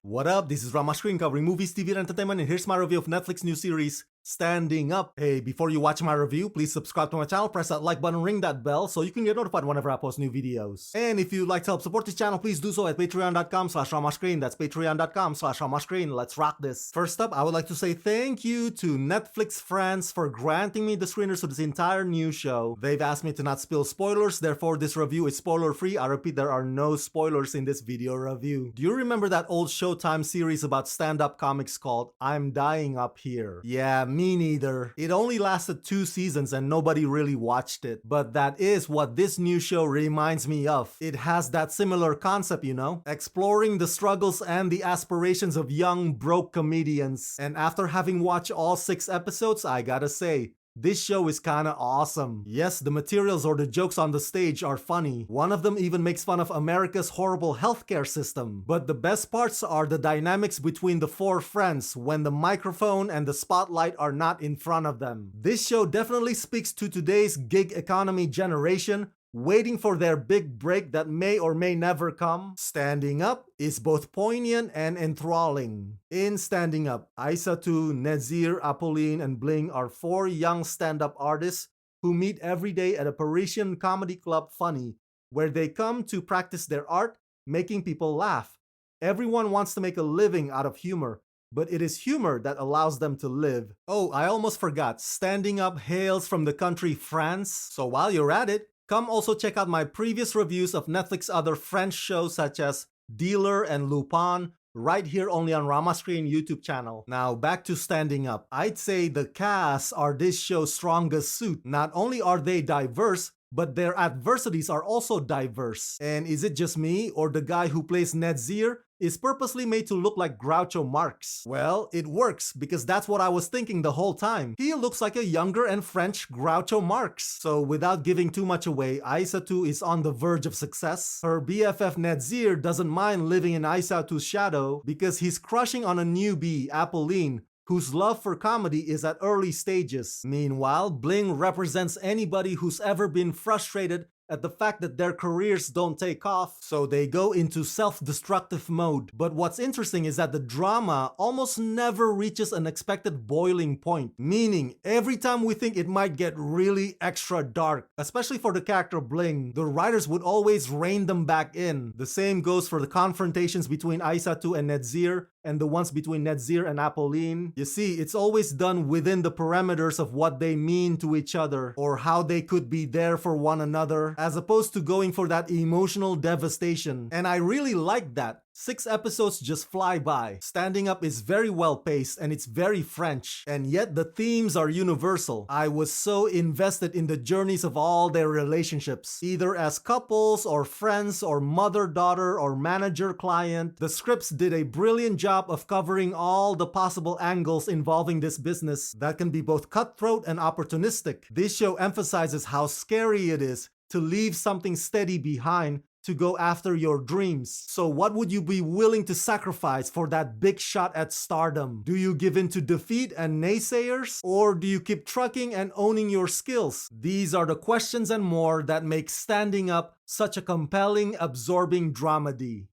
What up? This is Rama Screen covering movies, TV, and entertainment, and here's my review of Netflix new series, Standing Up. Hey, before you watch my review, please subscribe to my channel, press that like button, ring that bell so you can get notified whenever I post new videos. And if you'd like to help support this channel, please do so at patreon.com/ramascreen. That's patreon.com/ramascreen. Let's rock this. First up, I would like to say thank you to Netflix France for granting me the screeners for this entire new show. They've asked me to not spill spoilers, therefore this review is spoiler free. I repeat, there are no spoilers in this video review. Do you remember that old Showtime series about stand-up comics called I'm Dying Up Here? Yeah, me neither. It only lasted 2 seasons and nobody really watched it. But that is what this new show reminds me of. It has that similar concept, you know? Exploring the struggles and the aspirations of young, broke comedians. And after having watched all 6 episodes, I gotta say, this show is kinda awesome. Yes, the materials or the jokes on the stage are funny. One of them even makes fun of America's horrible healthcare system. But the best parts are the dynamics between the 4 friends when the microphone and the spotlight are not in front of them. This show definitely speaks to today's gig economy generation, waiting for their big break that may or may never come. Standing Up is both poignant and enthralling. In Standing Up, Aissatou, Nazir, Apolline, and Bling are 4 young stand-up artists who meet every day at a Parisian comedy club Funny, where they come to practice their art, making people laugh. Everyone wants to make a living out of humor, but it is humor that allows them to live. Oh, I almost forgot, Standing Up hails from the country France, so while you're at it, come also check out my previous reviews of Netflix other French shows such as Dealer and Lupin, right here only on Rama Screen YouTube channel. Now back to Standing Up. I'd say the cast are this show's strongest suit. Not only are they diverse, but their adversities are also diverse. And is it just me, or the guy who plays Nazir is purposely made to look like Groucho Marx? Well, it works, because that's what I was thinking the whole time. He looks like a younger and French Groucho Marx. So without giving too much away, Aissatou is on the verge of success. Her BFF Nazir doesn't mind living in Aissatou's shadow because he's crushing on a newbie, Apolline, whose love for comedy is at early stages. Meanwhile, Bling represents anybody who's ever been frustrated at the fact that their careers don't take off, so they go into self-destructive mode. But what's interesting is that the drama almost never reaches an expected boiling point, meaning every time we think it might get really extra dark, especially for the character Bling, the writers would always rein them back in. The same goes for the confrontations between Aissatou and Nazir, and the ones between Nazir and Apolline. You see, it's always done within the parameters of what they mean to each other, or how they could be there for one another, as opposed to going for that emotional devastation. And I really like that. 6 episodes just fly by. Standing Up is very well paced and it's very French, and yet the themes are universal. I was so invested in the journeys of all their relationships, either as couples or friends or mother-daughter or manager-client. The scripts did a brilliant job of covering all the possible angles involving this business that can be both cutthroat and opportunistic. This show emphasizes how scary it is to leave something steady behind to go after your dreams. So what would you be willing to sacrifice for that big shot at stardom? Do you give in to defeat and naysayers? Or do you keep trucking and owning your skills? These are the questions and more that make Standing Up such a compelling, absorbing dramedy.